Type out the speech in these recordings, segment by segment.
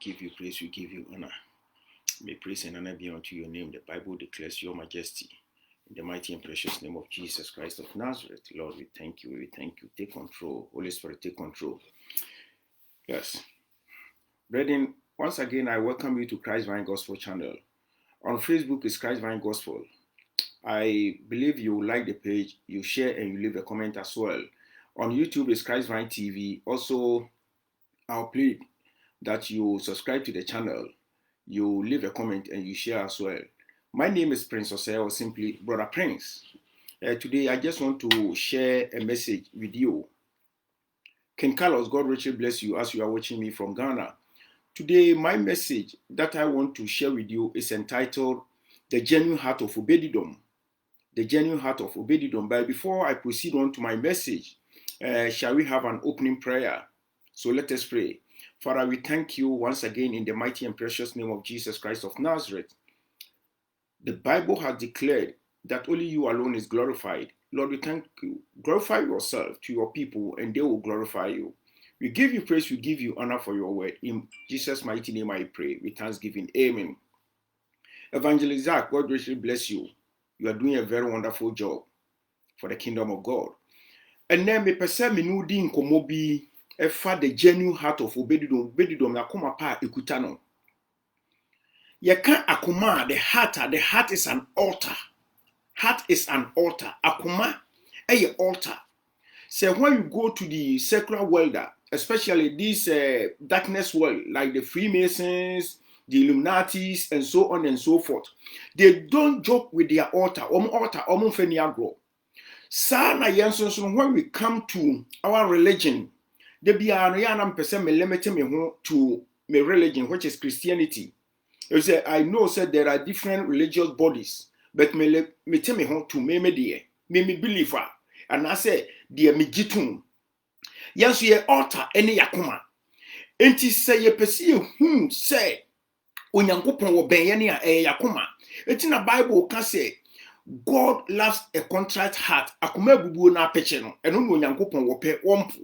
give you praise, we give you honor. May praise and honor be unto your name. The Bible declares your majesty. In the mighty and precious name of Jesus Christ of Nazareth, Lord, we thank you. We thank you. Take control. Holy Spirit, take control. Yes. Brethren, once again, I welcome you to Christ Vine Gospel channel. On Facebook is Christ Vine Gospel. I believe you will like the page, you share and you leave a comment as well. On YouTube is Christ Vine TV. Also, I'll plead that you subscribe to the channel, you leave a comment and you share as well. My name is Prince Osei, or simply Brother Prince. Today, I just want to share a message with you. King Carlos, God richly bless you as you are watching me from Ghana. Today, my message that I want to share with you is entitled The Genuine Heart of Obededom. The Genuine Heart of Obededom. But before I proceed on to my message, shall we have an opening prayer? So let us pray. Father, we thank you once again in the mighty and precious name of Jesus Christ of Nazareth. The Bible has declared that only you alone is glorified. Lord, we thank you. Glorify yourself to your people and they will glorify you. We give you praise, we give you honor for your word. In Jesus' mighty name I pray with thanksgiving. Amen. Evangelist Zach, God richly bless you. You are doing a very wonderful job for the kingdom of God. And then me pese me no di nkomo bi efa the genuine heart of Obededom na koma pa ekuta no. Ye kan akoma, the heart is an altar. Heart is an altar. Akoma a altar. So when you go to the secular world, especially this darkness world, like the Freemasons, the Illuminatis, and so on and so forth, they don't joke with their altar. Sana yenson, when we come to our religion, there be an person me limit me to my religion, which is Christianity. You say I know said there are different religious bodies, but me tell me to me believer, and I say dear me jitum. Yes, ye altar any yakuma. Enti say ye pesi say onyankopon wo ben ye ne yakuma. Enti na Bible can say God loves a contrite heart. Akuma bubuo na peche no. Eno no onyankopon wo pe wompo.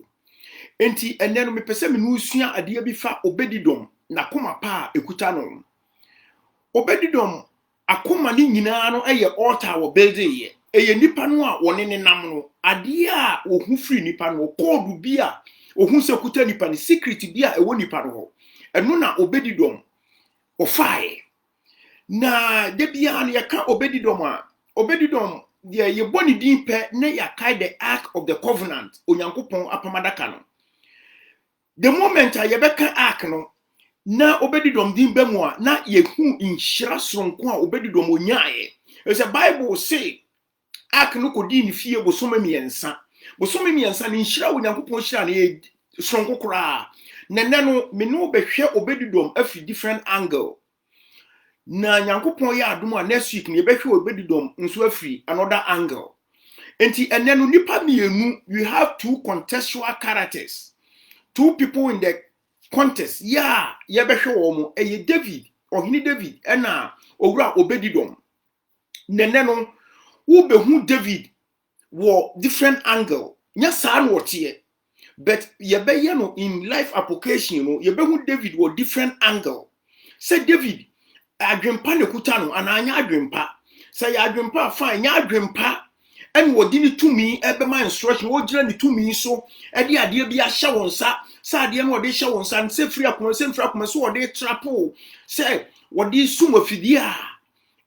Enti ene no me pese me no sua ade bi fa Obededom na koma pa ekuta no. Obededom akoma ni nyina no eye altar wo build ye. Eye nipa no a wone ne nam no ade a ohu free nipa no code bi a ohu se kuta nipa ni secret bi a ewo nipa no. Eno na Obededom ofae. Na de bia na yeka Obededom de ye boni din pe na yakai the ark of the covenant onyankopon apamadaka no. The moment a yebeka ark no na Obededom din be mu a na yehu inhira sonko a Obededom onyae. The Bible say ark no kodi ni fie bosome miensa ni inhira onyankopon hira na sonko kura. Nene no me no behwe Obededom afi different angle. Na nyankopon ya adom a next week ne behwe Obededom nso afi another angle. Enti ene no nipa mienu, you have two contextual characters. Two people in the contest. Yeah, ye behwe wo mo eye David, ohini David ena owura Obededom. Nene no wo behu David wo different angle. Nya saa no wote. But ye be ye no in life application no ye behu David wo different angle. Say David adwempa ne kuta no ana anya adwempa. Say adwempa fine nya adwempa en wodi ni tumi ebe ma instruction wo gira ni tumi so e de ade bi a hye wonsa sa ade no de hye wonsa se free akoma so wo de trapo say wodi suma fidi a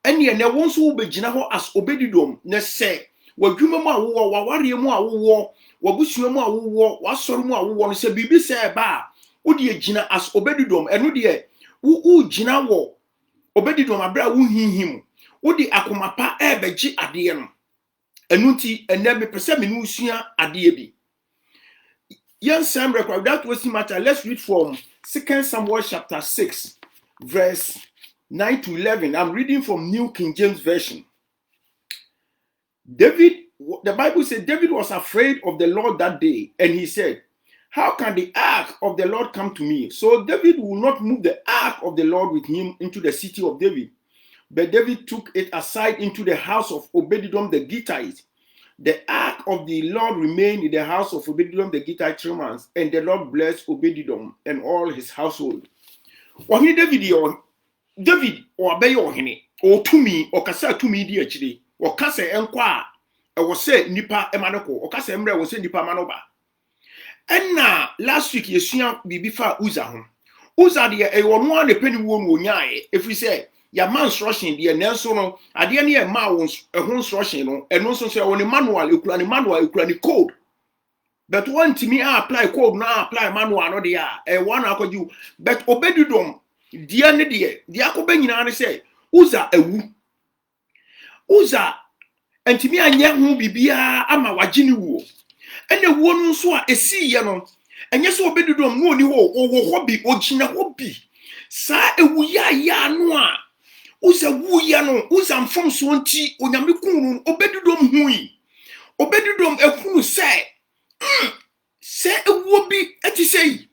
ene ne won so wo begina ho as Obededom ne se wadwuma mu a wo waware mu a wo wabusua mu a wo wasoro mu a wo no se bibi se ba wo de gina as Obededom eno de wo gina wo Obededom abra wo hinhim wo de akoma pa ebeji ade no enu nti ene me pese me no sua ade bi yan sam record that was matter. Let's read from 2 Samuel chapter 6 verse 9 to 11. I'm reading from New King James Version. The Bible said David was afraid of the Lord that day, and he said, how can the ark of the Lord come to me? So David will not move the ark of the Lord with him into the city of David. But David took it aside into the house of Obededom the Gittite. The ark of the Lord remained in the house of Obededom the Gittite 3 months, and the Lord blessed Obededom and all his household. Ohini David or obey ohini or to me or kasa to me dear chidi or kasa enqua was say nipa emanoko or kasa emre was say nipa manoba. And now last week you see bibifa Uza Uza de e one the penny won wonyae if we say your man's rushing the Nelson no ade ne ma wons a ho's rushing no and no so say on manual you can code. But one to me apply code now apply manual no dey one akọju but obedudom dia ne de dia akọba nyina ne say Uza ewu Uza entimi anya hu bibia ama wagini wuo ene wuo no so a esiye no enye so obedudom no oni ho wo hobby ogina hobby sa ewu ya no a Uza wu ya no Uza mfom so nti onyame kunu obedudom hui obedudom ehunu say se ewu bi eti sei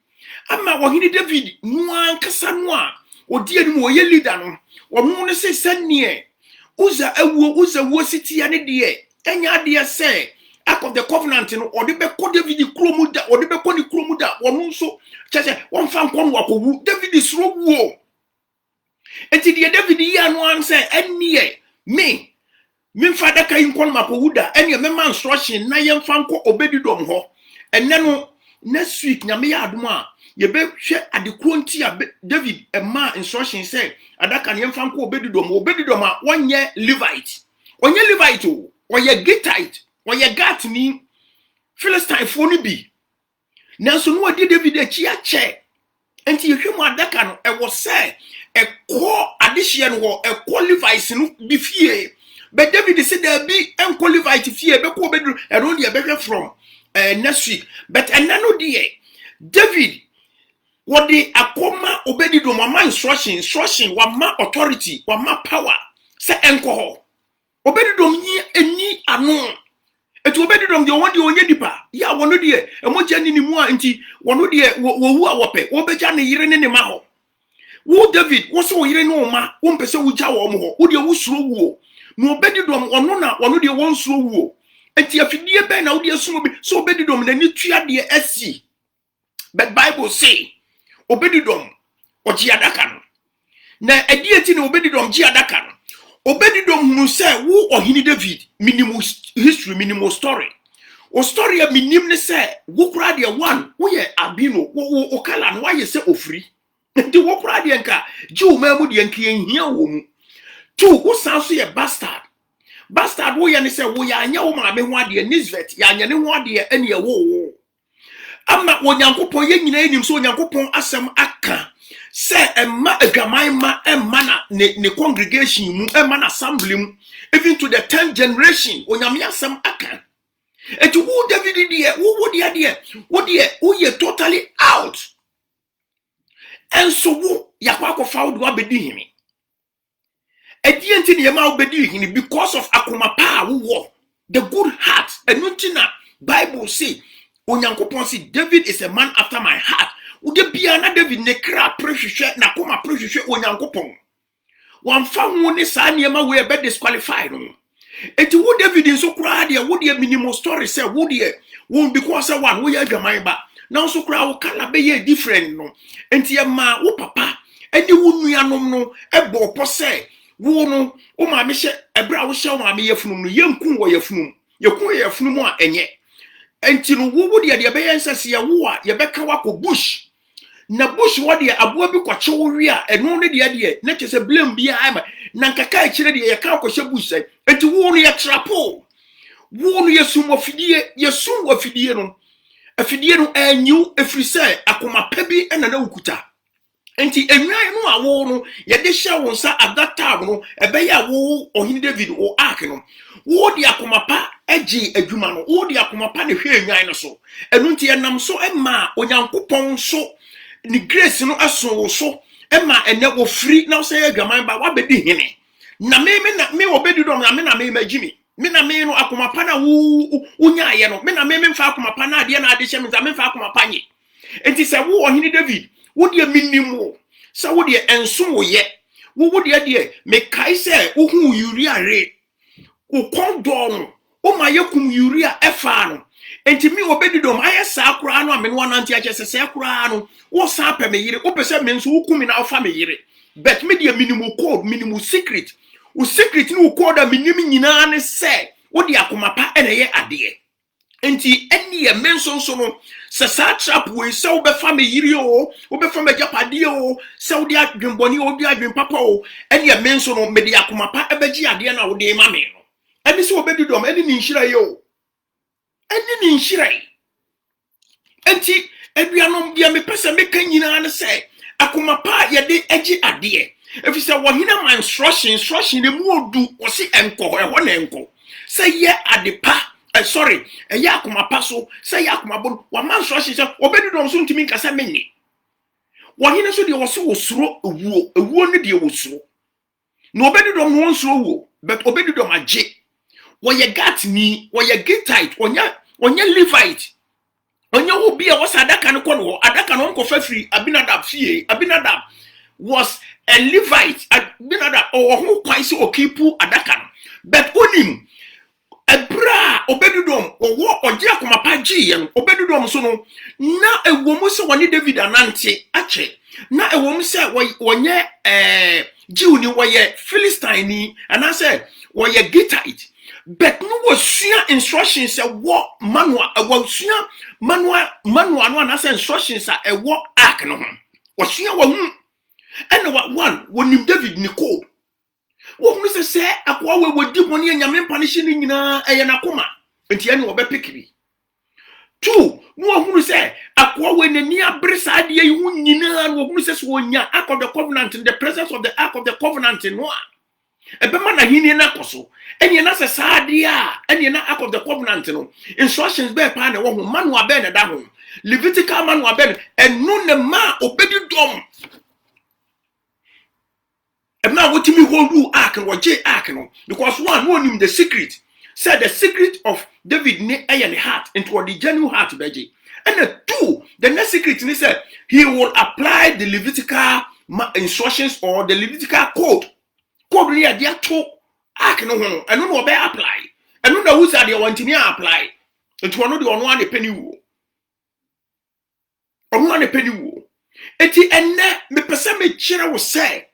ama wohini David no ankasa no a odi anim wo ye leader no wo no ne se sanie Uza wo siti ya ne de enya de say act of the covenant no odi be ko David kromuda odi be ko ni kromuda wo no so chese won fa nkon wakowu David sro wuo enti de David ya no an say enie me mfa kai nkon makowuda enie me man instruction na ye mfa nko obedidom ho enne no next week nyame ya adom a ye be hwe adekro nti a David ma instruction say adaka ne mfa nko obedidom a wonye Levite o ye Gittite o ye Gat ni Philistine fo ni bi nanso no odi David achi a che enti ye hwemu adaka no e wo say e ko adehye no wo e ko Levite no bi fie but David said there be enko Levite fie be ko obedu e no de be from next week but enano de David what the akoma obedidom ma instruction wa ma authority wa ma power say enko ho obedidom yi eni ano etu obedidom de won de onye dipa ya wono de emoja ni mu a nti wono de wo wu a wope wo beja ne yire ne ma ho wo David wo so yire ne o ma wo mpese wo ja wo mo ho wo de wo suro wuo no obedidom ono na wono de won suro wuo enti afidie ben na wo de sumo bi so obedidom na ni tua de asi but Bible say obedidom oji adaka no na edieti na obedidom ji adaka no obedidom hunu say wo ohini David minimum history minimum story o story a minim ne say wo kura de one wo ye abino wo kala no wa ye say ofri enti wo kura de nka ji o mamu de nka hia wo mu two wo san so ye bastard wo ye ne say wo ya anya wo ma be ho ade Nisvet ya anya ne ho ade ene wo ama onyankopon ye nyina enim so onyankopon asem aka se emma adwaman ma emma na ne congregation mu emma na assembly mu even to the 10th generation onyame asem aka etu wo David die wo ye totally out and so wo yakwa found wa bedi himi edienti ne ma obedi hini because of akomapa wo the good heart enuntina Bible say onyankopon say David is a man after my heart ude bia na David ne kra prehwehwe na koma prehwehwe onyankopon wamfa hu ne sa ne ma we be disqualify no eti wo David nso kra de wo de minimum story say wo de won because one wo ya adwaman ba na nso kra wo kala be ye different no enti e ma wo papa eni wo nuanom no e bo po say wo no wo ma me hye ebra wo hye wo ma me yefunum no yenkun wo yefunum a enye enti no wo de be yensase ya wo a ye beka wako bush na bush wo de aboa bi kwache wo wi a eno ne de na kyese blame bia ama na nkaka e kire de ye ka kwache bush sai enti wo no ye trapo wo no yesum afidie no afidie no anyu efrise akoma pa bi na na ukuta enti enwan no awo no ye de hye wo nsa at that time no ebe ya wo ohini David wo ark no wo de akoma pa agi adwuma no wo de akoma pa ne hwe enwan no so enu nti enam so ema onyankopon so ni grace no aso wo so ema ene wo free na so ye adwaman ba wa bedi hene na me obedi dom na me magimi me na me no akoma pa na wo nyaaye no me na me mfa akoma pa na ade na ade hye me za me mfa akoma pa nye enti se wo ohini David wo de minimo sa wo de enso wo ye wo de me kai se wo hu Uria re wo kon do no o ma yekum Uria efa no enti mi obedidom aye saa kura no amene wanante ache sese kura no wo saa pe me yire wo pese me nso wukumi na ofa me yire but me dia minimum code minimum secret wo secret ni wo code a minim nyina ne se wo dia komapa ene ye ade enti eni ye menso so no se saa trap we se wo be fa me yire o wo be fa me japade o se wo dia dwenboni o dia dwen papa o eni ye menso no me dia komapa ebeji ade na wo de ma me no eni se obedidom eni ni nhira ye o eni ni nhira enti eduanom dia me pese me kan nyina ne se akomapa ye de agi ade if say wo hina my instruction the mu odu wo se enko e ho na enko say ye adepa sorry ye akomapa so say ye akomabon wa man instruction say obedidom so ntimi nkasa menni wo hina so de wo se wo suro ewuo ne de wo suro no obedidom no suro wo but obedidom age wo ye gat ni wo ye Gittite onya Levite onya obi a wo sa adaka no kono adaka no nko fafiri Abinadab fie Abinadab was a Levite Abinadab o ho kwan se okipu adaka no but onim ebra obedidom wo oje akomapa gien obedidom so no na ewomu se woni David anante ache na ewomu se wonye Jew ni woye Philistine ni anase woye Gittite but no was sua instructions say what manual was sua manual no anase instructions a what ark no ho was sua wo hu and one when David ni code wo hu se akwa we wodi boni anyame mpanishi ni nyina eye na koma enti ene wo be pikiri 2 no hu se akwa we nani abresa ade yi hu nyina no hu se so wonya ark of the covenant in the presence of the ark of the covenant no ebema na hini na koso eni na se saade a eni na ark of the covenant no instructions be pa na wo hu manual be na da ho Levitical manual be enu ne ma obedidom ebna wotimi hold ark no je ark no because one him the secret said the secret of David ne aye heart into the genuine heart beje and the 2 the next secret ni said he will apply the Levitical instructions or the Levitical code ni dia to ark no ho eno no be apply eno na wusa de wantimi apply enti ono de ono ane pani wo ono ane pani wo enti enne me pese me kire wo se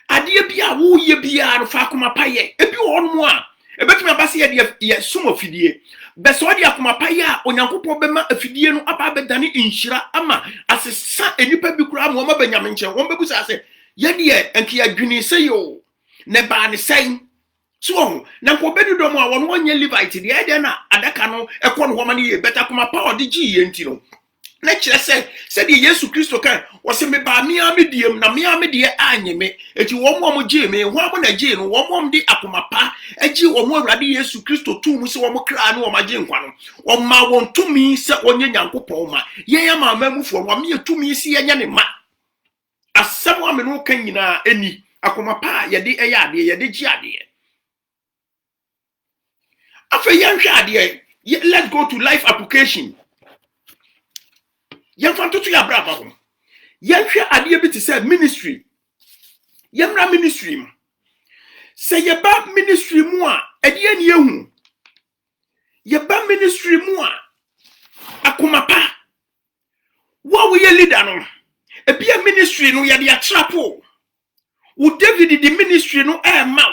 ade bia wo ye bia no fa komapa ye ebi wo no a ebetumi abase ye sumo fidie be so de akomapa ye a onyankopon be ma afidie no aba be dane inhira ama asesa enipa bi kura mo ma banyame nche won bebu sa se ye de enki adwini se yo ne ba ne sen so na ko bedidom a won wonye Levite de ede na adaka no ekon ho ma ne ye beta komapa odi gi ye enti no na kire se de Yesu Kristo kan wo se me ba me amediem na me amedie anyeme eti wo mo gi me ho amo na gi no wo mo di akomapa agi wo mo Awurade Yesu Kristo tu mu se wo mo kra no wo ma gi nkwa no wo ma won tumi se onye Nyankopɔn ma ye ya ma mamufo wo me tumi se ye nya ne ma asɛm ameno kan nyina eni akomapa ye de eya ade ye de gi ade afa yanhwe ade let's go to life application yan fantoto ya braba ho yanhwe ade bi te say ministry yamra ministry mu say ye ba ministry mu a ade ani ehu ye ba ministry mu a akomapa wo ye leader no ebia ministry no ye de atrapo wo David di ministry no ma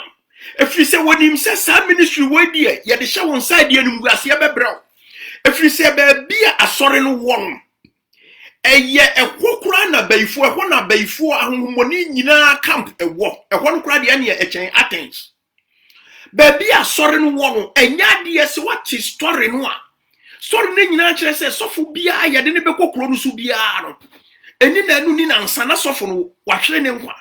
efiri se wonim se sa ministry wo die ye de hye won side ye num guase bebrew efiri se ba bia asore no won eye ekokura na baifo ehwo na baifo ahonhomoni nyina camp ewo ehwo no kura de ane echen Athens ba bia asore no won enya de se what story no a story ne nyina kire se sofo bia ye de ne bekokuro no su bia no eni na anu ni na nsa na sofo no wahwere ne nkwa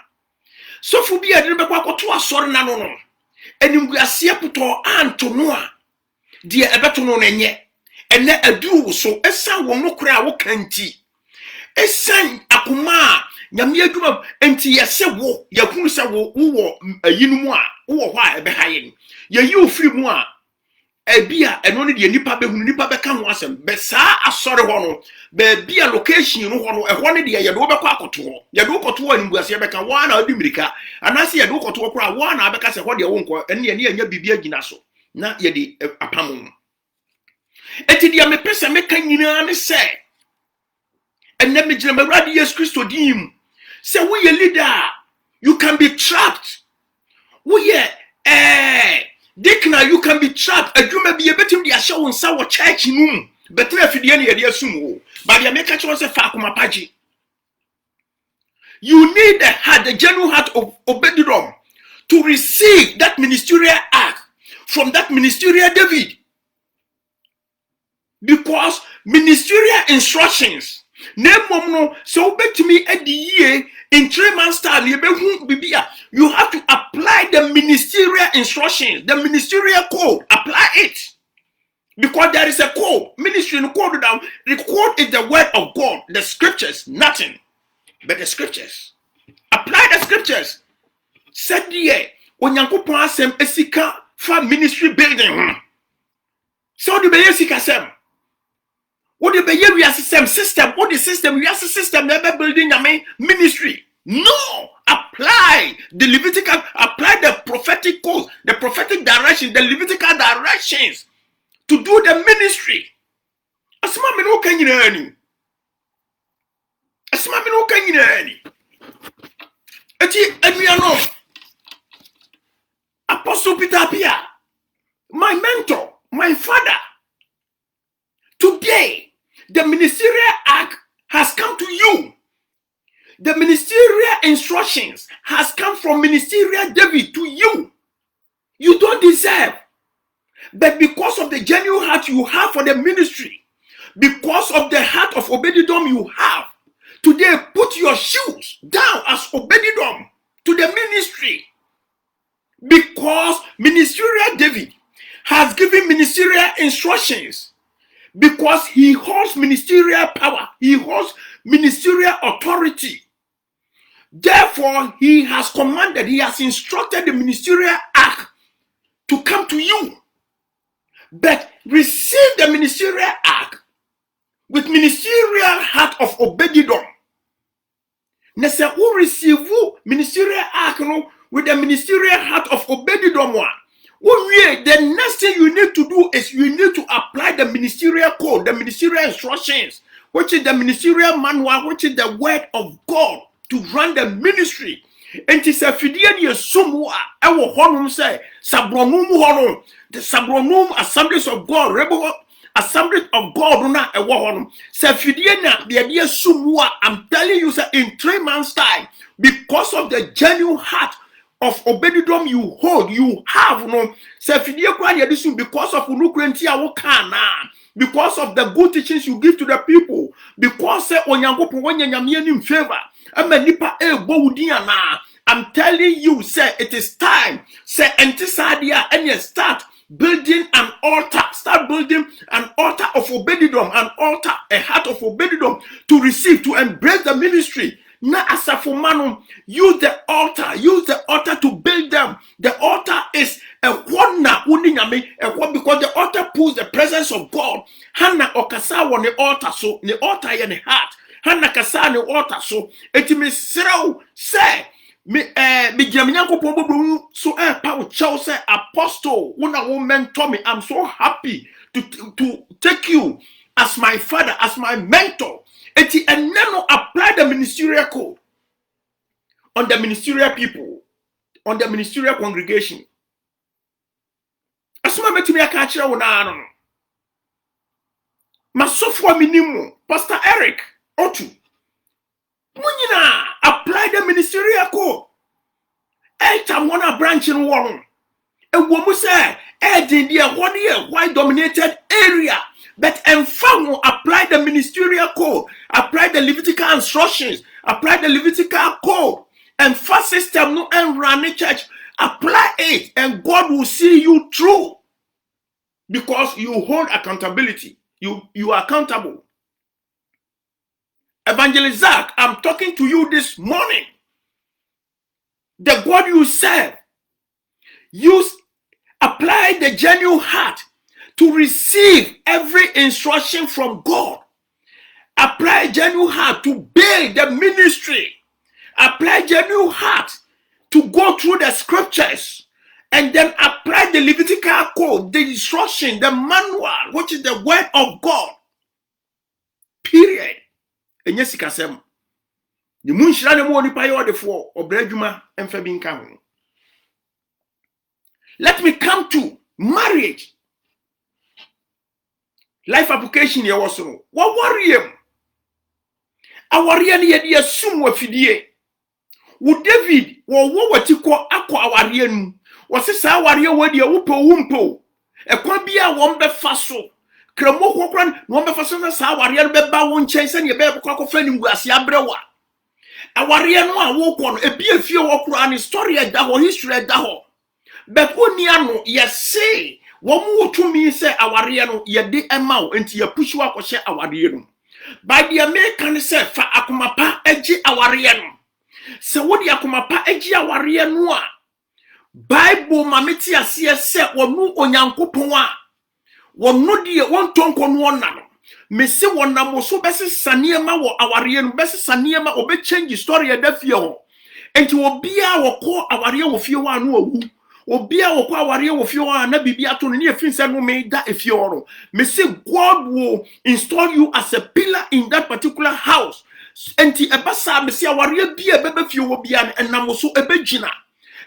sofo bia de ne bekokoto asore na no no enimguase puto anto no a de ebeto no nenye ene adu so esa wo no kura wo kanti esan akoma nyame adwuma enti yese wo yakunu se wo wo ayinum a wo ho a ebe haye ye yi ofiri mu a ebia eno ne de nipa behunu nipa beka ho asem be saa asore ho no be bia location no ho no ehwo ne de ye do beka akoto ho ye do koto ani buase beka wa na odi mirika anase ye do koto kora wa na beka se ho de wo nko ene anya bibia gina so na ye de apam Eti dia me pesa me kan nyina ne se. Enne me gina me Awurade Yesu Kristo dim. Say we a leader, you can be trapped. We Dekna, you can be trapped. Adwuma bi ebetim dia hye wo nsa wo church num. Betre afidie ne yede asum wo. But dia make sure say fa akoma pagi. You need the heart, the genuine heart of Obed-Edom to receive that ministerial act from that ministerial David. Because ministerial instructions, so to me at the year in 3 months' time, you have to apply the ministerial instructions, the ministerial code, apply it. Because there is a code, ministry code down. The code is the word of God, the scriptures, nothing but the scriptures. Apply the scriptures. Said ye, Onyankopon asem esika for ministry building. So the be esika sem. What the be we system? What the system? We system never building ministry. No, apply the Levitical, apply the prophetic codes, the prophetic direction, the Levitical directions to do the ministry. Asma me no kan nyina ani. Asma me no kan nyina ani. Eti anuano Apostle Peter Pia, my mentor, my father. Today, the ministerial act has come to you. The ministerial instructions has come from ministerial David to you. You don't deserve. But because of the genuine heart you have for the ministry, because of the heart of Obed-Edom you have, today put your shoes down as Obed-Edom to the ministry. Because ministerial David has given ministerial instructions. Because he holds ministerial power, he holds ministerial authority. Therefore, he has commanded, he has instructed the ministerial act to come to you. But receive the ministerial act with ministerial heart of Obed-Edom. Nese who receive ministerial act with the ministerial heart of Obed-Edom one. The next thing you need to do is you need to apply the ministerial code, the ministerial instructions, which is the ministerial manual, which is the word of God to run the ministry. And it's a fidian sumwa, our honum say, Sabronum honum, the Sabronum assemblies of God, rebel assembly of God, not a honum. Safidiana, the idea sumwa, I'm telling you, sir, in 3 months' time, because of the genuine heart of Obed-Edom you hold, you have no because of because of the good teachings you give to the people, because in favor. I'm telling you, say it is time. Say Antisadia and you start building an altar. Start building an altar of Obed-Edom, an altar, a heart of Obed-Edom to receive, to embrace the ministry. Na asafumano, use the altar to build them. The altar is a wonder because the altar pulls the presence of God. Hana okasa on the altar, so the altar in the heart. Hana kasa the altar, so it may say me Jamaica pobo so power Chelsea apostle una woman Tommy. I'm so happy to take you as my father, as my mentor. And now apply the ministerial code on the ministerial people, on the ministerial congregation. Asuma metumi akachira wona no. Masofo minimum, Pastor Eric Otu. Munyina apply the ministerial code. Time one branch in one. E wo mu say e dey why dominated area. But will apply the ministerial code, apply the Levitical instructions, apply the Levitical code, and first system no and run the church. Apply it, and God will see you through. Because you hold accountability. You are accountable. Evangelist Zach, I'm talking to you this morning. The God you serve, apply the genuine heart to receive every instruction from God. Apply genuine heart to build the ministry. Apply genuine heart to go through the scriptures and then apply the Levitical code, the instruction, the manual, which is the word of God. Period. And yes, the moon shall only pay order for or breduma and Fabin Cameron. Let me come to marriage. Life application here also. What worry him? Our really assume what fidie. Would David or what you call aqua our real was this our real word your wumpo? A quambia won't be faso. Cremo Hokran, one be faso, our real beba won't change and your baby cock of friend was Yabrewa. Our real one walk on a beer few walk around story at Daho history at Daho. But Uniano, yes, say, one more to me say our real ye de amount into your push up or share our real. By the American say, for Akumapa, edgy our real. So what the Akumapa, edgy our real noir. Bible mamiti asia se wonu onyankopon wonu de won tonko no na me se wonam so bese saniema wo aware no bese saniema obe change story e da fie ho enti obia wo ko aware wo fie ho anu awu obia wo ko aware wo fie ho na bibia to no ne efin se no me da efie ho no me se God will install you as a pillar in that particular house enti ebasa me se aware bia bebe fie wo bia enam so ebegina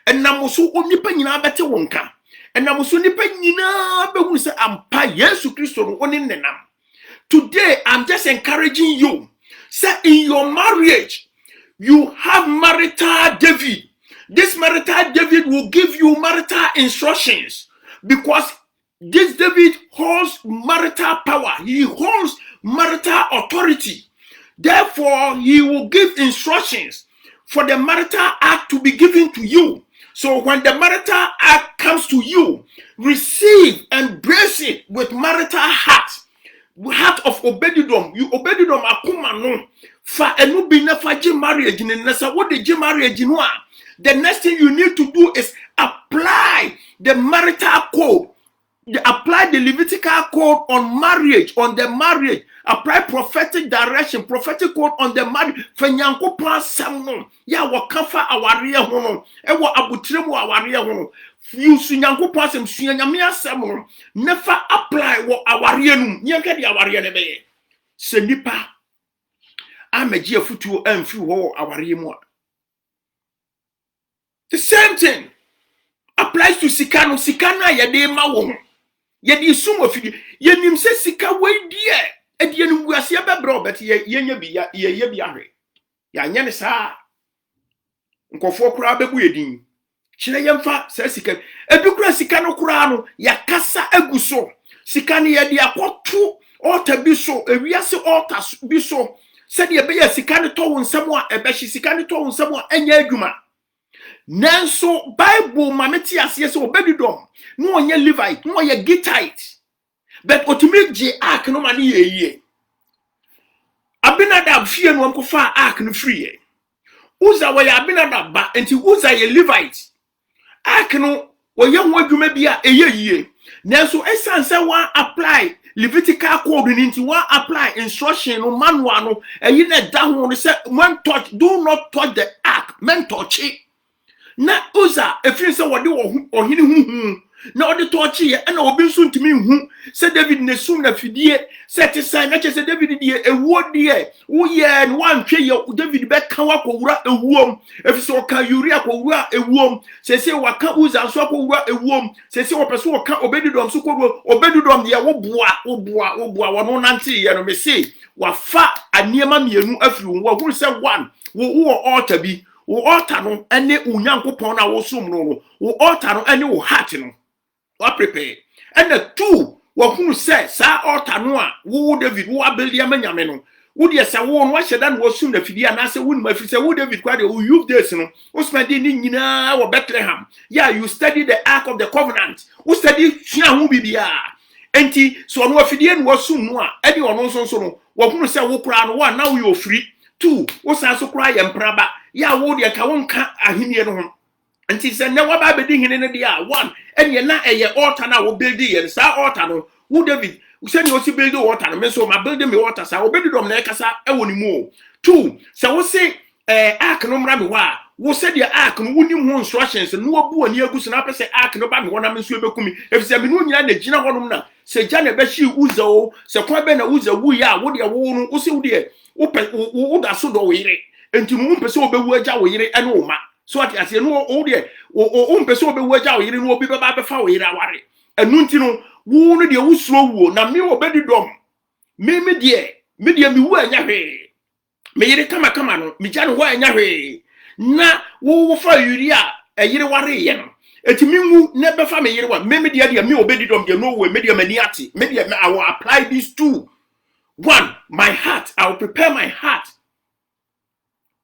enamusu onipa nyina bete wonka enamusu nipa nyina be hu se ampa Yesu Kristo no oni nenam. Today I'm just encouraging you, say in your marriage you have marital David. This marital David will give you marital instructions because this David holds marital power, he holds marital authority. Therefore he will give instructions for the marital act to be given to you. So when the marital act comes to you, receive, embrace it with marital heart of obedidom. You obedidom akuma no. Fa enu bi na fa je marriage ni nasa what the marriage no. The next thing you need to do is apply the marital code. Apply the Levitical code on marriage, on the marriage. Apply prophetic direction, prophetic code on the marriage. Fenyanko pa samno. Ya wakafa awariye hono. Ewa abutiremu awariye hono. Use nyanko pa sem sunyamia samno. Never apply wo awariye num. Nyanke di awariye nebe. Se nipa ameji afutuo amfi wo awariye mu. The same thing applies to sikano. Sikana yade ma wo. Yedi sumo fidi yenim se sika wedie edie no guase bebro bet yenya bi ye bi ahwe ya nya ne saa nkofo kura bebu yedin kire yemfa sa sika ebi kura sika no kura no ya kasa aguso sika ne yedi akoto ota bi so ewiase ota bi so se de be ya sika ne to wonsam a ebehi sika ne to wonsam a enya adwuma. Nanso Bible mameti ase se obedidom no onye Levite no onye Gittite but otimi je ark no mane ye Abinadab fie no amkofa ark no free Uza wa ya Abinadab ba enti Uza ye Levite ark no wo ye ho adwuma bia eye nanso esanse wa apply Levitical code nti wa apply instruction no manual no eyi na da ho no say when touch do not touch the ark men touch it. Na Uza efin se wode ohini huhu na ode tochi ye na obi nso ntimi hu se David ne sum na fidie se te sai na che se David die ewuo die wo ye no antwe ye David be ka wa kowura ewuom efi se oka Uria kowura ewuom se waka Uza nso kowura ewuom se wo pese wo ka Obedidom so kowura Obedidom ye wo boa wono nante ye no me se wa fa aniema mienu afiri wo hu se one wo altar bi wo altar no ene unyankopon na wo sum no wo altar no ene wo heart no wa prepare ene two wo hunu se sa altar no a wo David wo abeldia manyame no wo de se wo no hyeda no wo sum na fidi ana se wo nima fi se wo David kwa de wo youth days no wo spend ni nyina wo Bethlehem. Yeah, you study the ark of the covenant, wo study hia ho bibia enti so no afidie no wo sum no a ede ono nso no wo hunu se wo kura no wa now you free. Two, wo sa so kura ye mpraba ya wo de ka wonka ahenie no ho nti se ne wa ba bedi hene ne dia one enye na eye altar na wo build ye sa altar no wo David se ne wo si build altar no me so ma build me altar sa Obedidom na ekasa e woni mu. Two, se wo se ark no mra me wa wo said the ark no woni ho instructions no obu ani agusu na pese ark no ba me wona me nso ebekumi efise me no nyina na gina honum na se gya na be hyi uza o se kwa be na uza wu ya wo de wo no wo se wo de wo da so do wo yire enti mu mpese obewu agya wo yire ene wo ma so ati ase no wo de wo mpese obewu agya wo yire no obi be ba be fa wo yire aware enu nti no wo no de wo suro wuo na me obedi dom me de mi wu anya hwe me yire kama no me gya no wo anya hwe na wo fa yiri a yire ware ye no etimi mu ne be fa me yire wa me de me obedi dom de no we me de mani ate me de I will apply these two. One, my heart, I will prepare my heart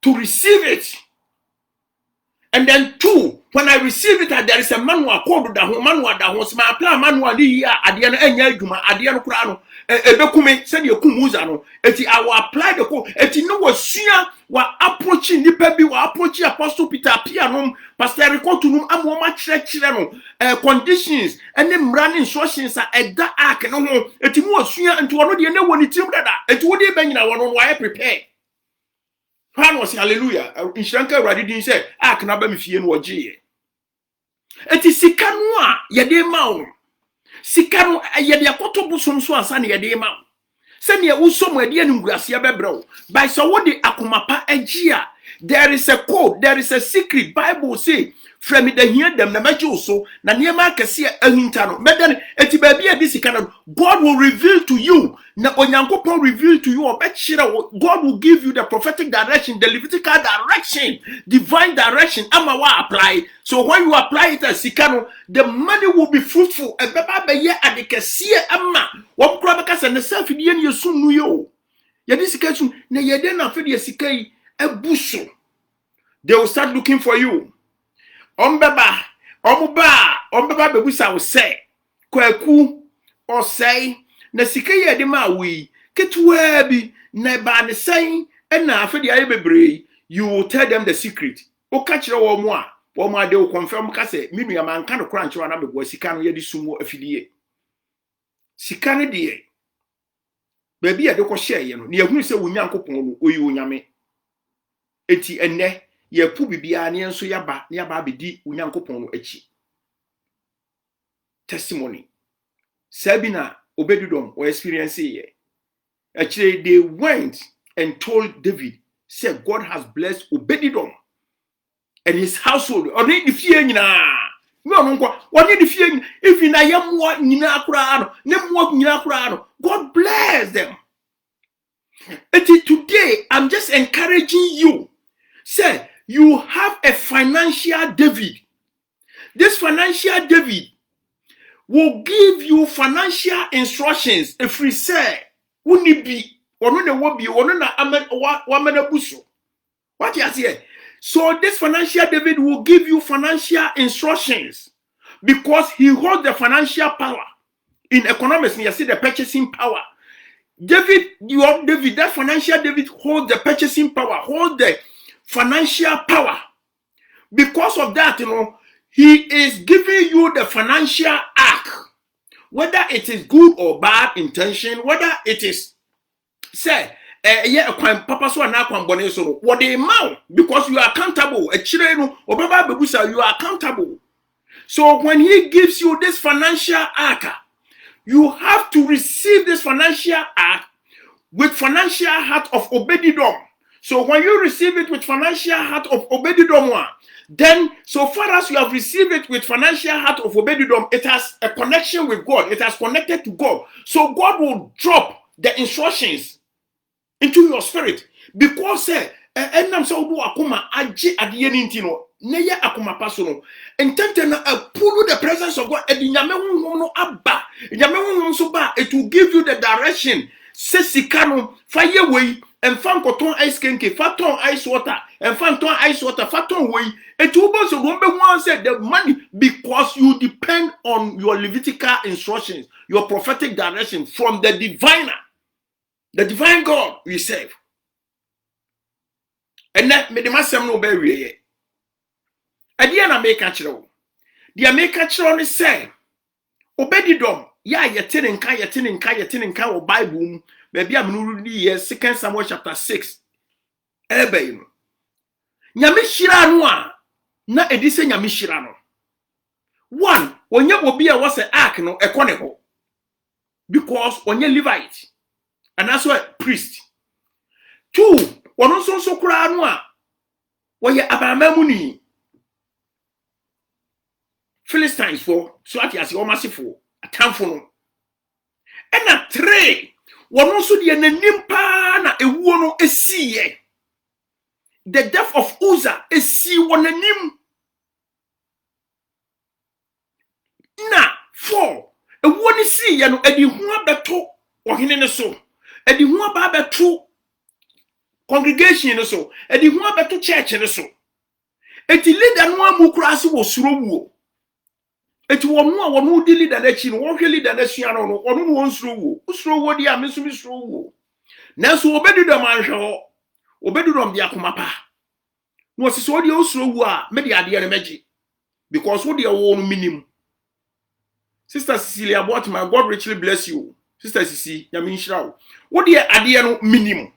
to receive it. And then two, when I receive it, there is a manual called the manual that was my apply manual here at the end of Juma, at the end of Kurano, a document send you kumuzano. I will apply the code. You know what Sia were approaching the baby, were approaching Apostle Peter Pianum, Pastor Rico to know I'm much conditions and then running instructions at that ark. No, it was Sia and to another one, it's that it would have been on why I prepare. Pan was hallelujah. In Shanka Radidin said, I can have me fee and what ye. It is Sikanwa, Yade Mount. Sikano, Yadia Kotobusum Swan, Yade Mount. Send ye also my dear Gracia Bebro. By so what the Akumapa Egia. There is a code, there is a secret. Bible say, from the hear them, the major so, Nanyama Cassia Elintano. But then, Etibaby, this kind of God will reveal to you. Na Onyanko reveal to you, or God will give you the prophetic direction, the Levitical direction, divine direction. Amawa apply. So when you apply it as Sikano, the money will be fruitful. And Baba Beye Adikesia Amma. What Krabakas and the self in you soon knew you. Yadisication, na Yadena Fedi Sikai, a bushel. They will start looking for you. Ombeba bebusa will say, Kwaku or say, na sikaya de ma we ketwa bi na ba ne sen na afedi aye bebre you will tell them the secret o ka kire wo mo a de confirm ka say me nua man ka no kra nche na bebo sika no ye di sumo afidie sika ne de ba bi ye de ko share ye no ne ehunu se wo nyankopon no oyi onyame eti enne ye pu bibia ne enso yaba ne yaba abedi onyankopon no achi testimony Sabina Obedidom or experience here. Actually, they went and told David, said God has blessed Obedidom and his household. Or need the fear no, what need the fear if in I am what Nina Kurano, name what Nina Kurano. God bless them. Today, I'm just encouraging you. Say, you have a financial David. This financial David will give you financial instructions if we say wouldn't be or no will be or no what you say. So this financial David will give you financial instructions because he holds the financial power. In economics, you see the purchasing power. David, that financial David holds the purchasing power, holds the financial power. Because of that, he is giving you the financial ark. Whether it is good or bad intention, whether it is, say, papa so na kwan bone so what they amount because you are accountable. You are accountable. So when he gives you this financial ark, you have to receive this financial ark with financial heart of Obedidom. So when you receive it with financial heart of Obedidom, then so far as you have received it with financial heart of Obedidom, it has a connection with God. It has connected to God. So God will drop the instructions into your spirit. Because enam so do akoma age adie nintino neye akoma paso intente na pull the presence of God edinyame honhom no aba nyame honhom so ba it will give you the direction se sika no fa ye wei emfa nkoton ice kenke fa ton ice water emfa ton ice water fa ton wei it will be so don't be one say the money because you depend on your Levitical instructions, your prophetic direction from the divine God we serve. And that made the master no bury. At the end, I make a chiro. The American chiro say, Obedidom, ya yetin or Bible, maybe I'm newly 2 Samuel chapter 6. Ebeim. nyame hyira no a na edi se nyame hyira no. One, onye obi a was a ark no ekone ho. Because onye Levite and also a priest. Two, ono so kura no a woye abamamuni. Philistines for so ati as o masifo atamfo no. Ena three, wono so de nanim pa na ewuo no esiye. The death of Uzzah esi wonanim. Na 4, ewuo ni siye no edi hu abeto ohene ne so. Edi hu aba abeto congregation ne so. Edi hu abeto church ne so. Eti leader no amukura ase wo suro wuo. Eti wono a wono di leader na chi no wo hwe leader na sua no wono no won suro wuo. Usuro wuo di a me so mi suro wuo. Na so obedudom anhwe ho. Obedudom dia komapa. No se so di usuro wuo a me di ade ne meji. Because wo di wo no minim. Sister Cecilia Botman, God richly bless you. Sister Cici, Yamin Shrao. What dear idea no minimum?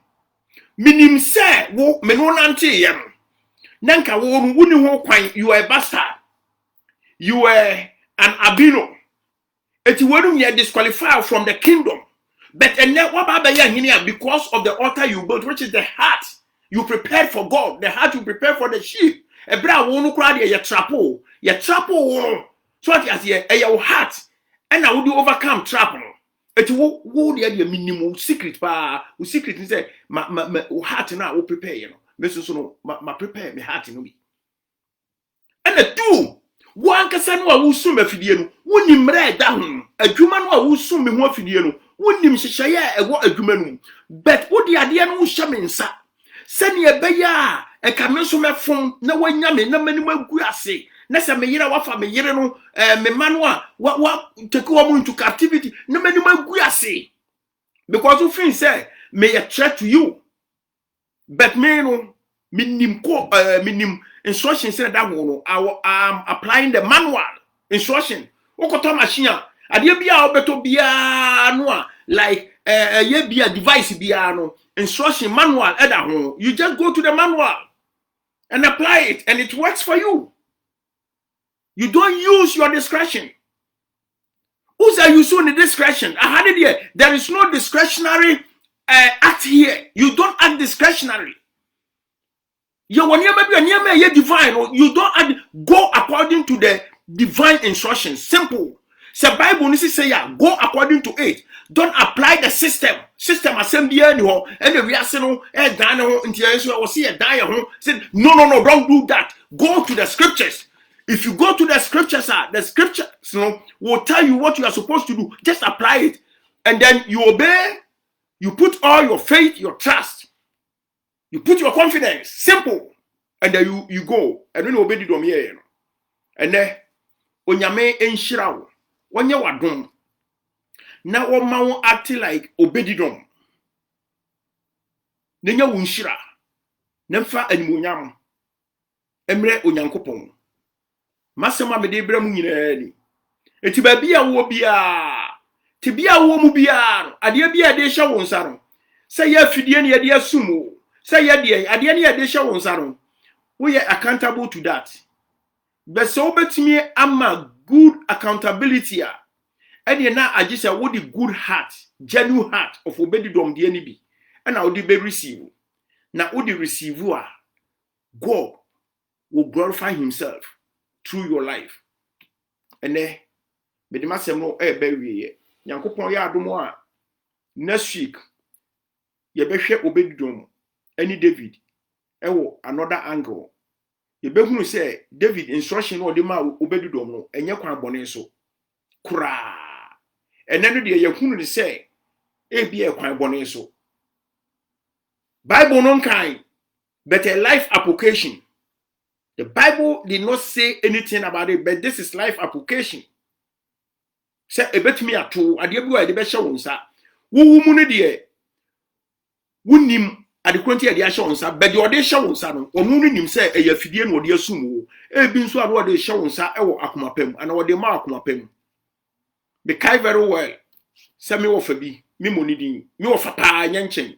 Minim say, wo meno nante yam. Nanka wo wuni ho kwan, you are a bastard. You are an albino. Eti wonu ye disqualified from the kingdom. But and now what about because of the altar you built, which is the heart you prepared for God, the heart you prepared for the sheep. Ebra wonu kra de ye trapo. Ye trapo wo. So as ye your heart and I would you overcome trap no. It wo the minimum secret pa o secret is say my heart na wo prepare you know. Me so no ma prepare me heart no bi. And the two one kasa no a wo sum afidie no wonim mra da ho adwuma no a wo sum me ho afidie no wonim hyehyeye e wo adwuma no but wo de ade no wo hye me nsa sani ebeya e ka me so mefon na wanya me na mani magu ase. Nessa me yira wafa me yire no me manwa wa take wo into captivity no many maguase because you feel say me a threat to you but me no minim instructions say that one I'm applying the manual instruction okoto machine ade bia obeto bia no like ye bia device bia no instruction manual eda ho you just go to the manual and apply it and it works for you. You don't use your discretion. Who's are using the discretion? I had it here. There is no discretionary act here. You don't act discretionary. You divine. You don't act, go according to the divine instructions. Simple. The Bible say go according to it. Don't apply the system. System assembly anyhow. And the reason no, don't do that. Go to the scriptures. If you go to the scriptures, the scriptures will tell you what you are supposed to do. Just apply it. And then you obey. You put all your faith, your trust. You put your confidence. Simple. And then you go. And then you obey the dom here. And then, when you may enshiraw, when you are done, now one man acting like obey the dom. Then you unshira. Nemfa animunyam. Emre onyankopon. Masema me de bra mu nyina ni eti ba bia wo bia ti bia wo mu bia ade bia de hye wo nsa no se ya fidie ne de asumo se ya de ade ne de hye wo nsa no we are accountable to that but so betimi ama good accountability a ade na agisa wo the good heart genuine heart of obedidom de ani bi na wo de be receive na wo de receive a God will glorify himself through your life. And then, me demasem no be Nyankopon ya adomo a next week ye behwe obedidom any David ewo another angle. Ye behunu say David instruction no de ma obedidom no enye kwan bone so kura. Ene no de ye hunu de say e bia kwan bone so. Bible no kind but a life application. The Bible did not say anything about it, but this is life application. Say a bet me at all, I dear boy, the best show, sir. Woo money dear. Wouldn't at the quantity of the show, sir, but your day show, son, or mooning him say a Fidian or dear sumo. A been so what they show, sir, or Akumapem, and what they mark Mapem. The Kai very well. Samuel for me, me money, me of a pa yanchen.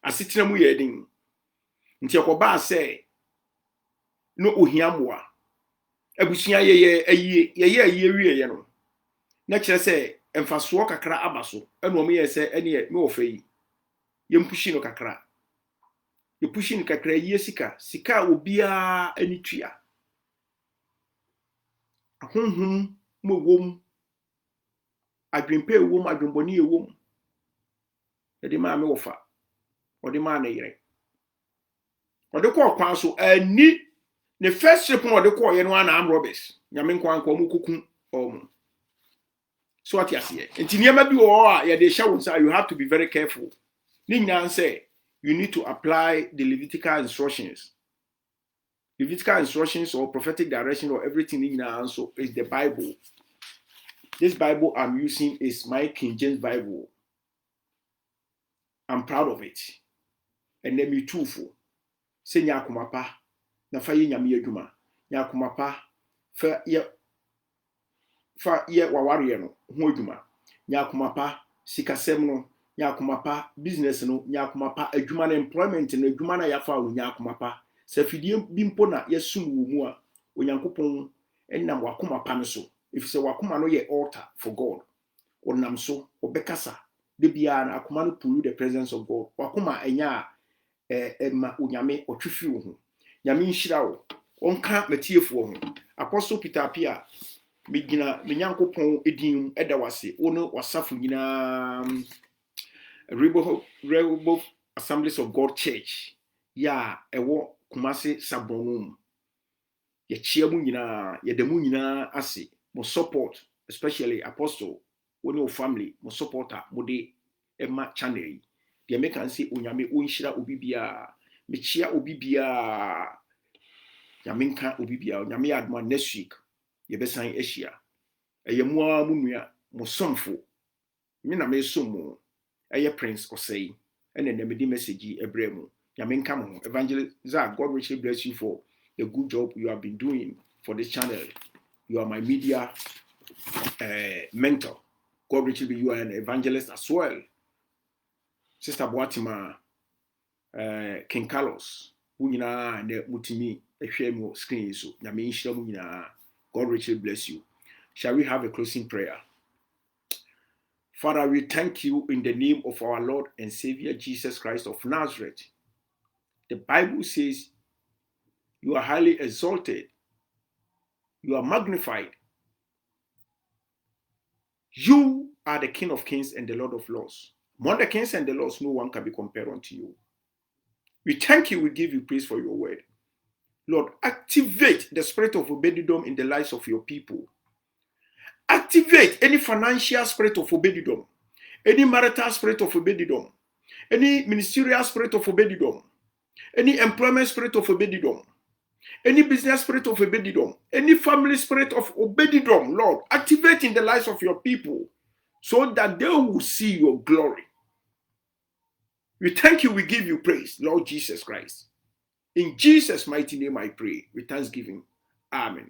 I sit in a wedding. Until Koba say, no ohiamwa abusua ye wie no na kire se emfaso kakra abaso eno mo ye se ene me wo fayi ye mpushi no kakra ye pushi no kakra ye sika obia ani tua ahonhom mo wom adwempe wom adwemboni wom ye de ma me wo fa ode ma na yire ode ko kwan so ani the first trip ode ko ye no ana am robbers nyame nkwan ko mu kokun so what you see enti niam bi wo a ye de hye wo say you have to be very careful ni nyina say you need to apply the Levitical instructions or prophetic direction or everything in also is the Bible. This Bible I'm using is my King James Bible. I'm proud of it. And then me too for say nyakumapa na fa ye nyame adwuma nyakumapa fa ye waware no ho adwuma nyakumapa sikasem no nyakumapa business no nyakumapa adwuma na employment no adwuma na yafa wo nyakumapa safidie bimpo na yesum wo mu a onyankopon enam wakoma pa no so if say wakoma no ye altar for God onam so obekasa de bia na akoma no pull the presence of God wakoma enya ma onyame otwefi wo ho nyame nhira wo onka matiefo ho apostle Peter Apia megina menyankopon edin edawase wo no wasafo nyina Rehoboth Assemblies of God Church ya ewo Kumasi Sabonum ye chiamu nyina ye demu nyina ase mo support especially apostle woni o family mo supporter mo de ema channel de make can say onyame onhira obibia me chia obibia nyame nka obibia onyame adma next week ye besan ehia eyemu a munua mo somfo me na me somo eye prince osei ene na me di message ebremu Evangelist Zach, God richly bless you for the good job you have been doing for this channel. You are my media mentor. God richly be you are an evangelist as well. Sister Boatima, King Carlos, Unina and Mutimi, a shame screen so Yamin Shamunina. God richly bless you. Shall we have a closing prayer? Father, we thank you in the name of our Lord and Savior Jesus Christ of Nazareth. The Bible says you are highly exalted. You are magnified. You are the King of Kings and the Lord of Lords. Among the kings and the lords, no one can be compared unto you. We thank you. We give you praise for your word. Lord, activate the spirit of obedidom in the lives of your people. Activate any financial spirit of obedidom, any marital spirit of obedidom, any ministerial spirit of obedidom, any employment spirit of obedidom, any business spirit of obedidom, any family spirit of obedidom, Lord, activate in the lives of your people so that they will see your glory. We thank you, we give you praise, Lord Jesus Christ. In Jesus' mighty name I pray with thanksgiving. Amen.